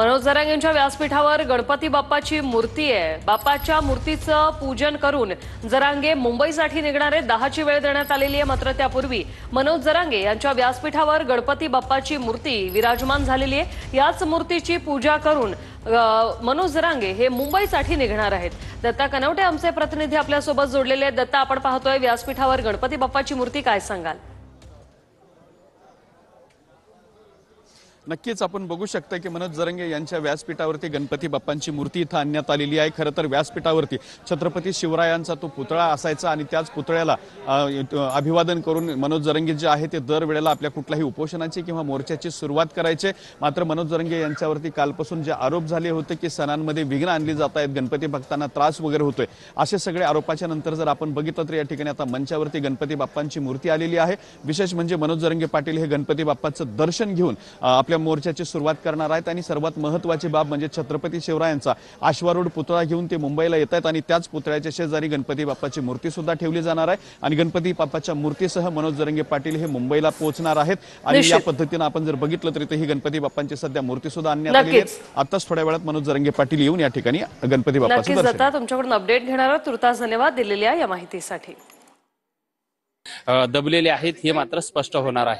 मनोज जरांगे यांच्या व्यासपीठावर गणपती बाप्पाची मूर्ती आहे। बाप्पाच्या मूर्तीचं पूजन करून जरांगे मुंबईसाठी निघणार आहेत। 10ची वेळ देण्यात आलेली आहे, मात्र त्यापूर्वी मनोज जरांगे यांच्या व्यासपीठावर गणपती बाप्पाची मूर्ती विराजमान झालेली आहे। याच मूर्तीची पूजा करून मनोज जरांगे हे मुंबईसाठी निघणार आहेत। दत्ता कनवटे आमचे प्रतिनिधी आपल्यासोबत जोडलेले आहेत। दत्ता, आपण पाहतोय व्यासपीठावर गणपती बाप्पाची मूर्ती, काय सांगाल? नक्कीच आपण बघू शकता की मनोज जरांगे यांच्या व्यासपीठावरती गणपती बाप्पांची मूर्ती इथं आणण्यात आलेली आहे। खरं तर व्यासपीठावरती छत्रपती शिवरायांचा तो पुतळा असायचा आणि त्याच पुतळ्याला अभिवादन करून मनोज जरांगे जे आहे ते दरवेळेला आपल्या कुठल्याही उपोषणाची किंवा मोर्चाची सुरुवात करायचे। मात्र मनोज जरांगे यांच्यावरती कालपासून जे आरोप झाले होते की सणांमध्ये विघ्न आणली जात आहेत, गणपती भक्तांना त्रास वगैरे होतोय, असे सगळे आरोपाच्या नंतर जर आपण बघितलं तर या ठिकाणी आता मंचावरती गणपती बाप्पांची मूर्ती आलेली आहे। विशेष म्हणजे मनोज जरांगे पाटील हे गणपती बाप्पाचं दर्शन घेऊन आपल्या मोर्चाची सुरुवात करणार आहेत आणि सर्वात महत्त्वाची बाब म्हणजे छत्रपती शिवरायांचा अश्वारूढ पुतळा घेऊन ते मुंबईला येत आहेत आणि त्याच पुतळ्याच्या शेजारी गणपती बाप्पाची मूर्ती सुद्धा ठेवली जाणार आहे आणि गणपती बाप्पाच्या मूर्तीसह मनोज जरांगे पाटील हे मुंबईला पोहोचणार आहेत। आणि या पद्धतीने आपण जर बघितलं तर इथे ही गणपती बाप्पांची सध्या मूर्ती सुद्धा आणण्यात आली आहे। आताच थोड्या वेळात मनोज जरांगे पाटील येऊन या ठिकाणी गणपती बाप्पाचं दर्शन घेणार। तुमच्याकडून अपडेट घेणार आहोत। तुर्तास धन्यवाद दिलेल्या या माहितीसाठी। दबलेले आहेत हे मात्र स्पष्ट होणार आहे।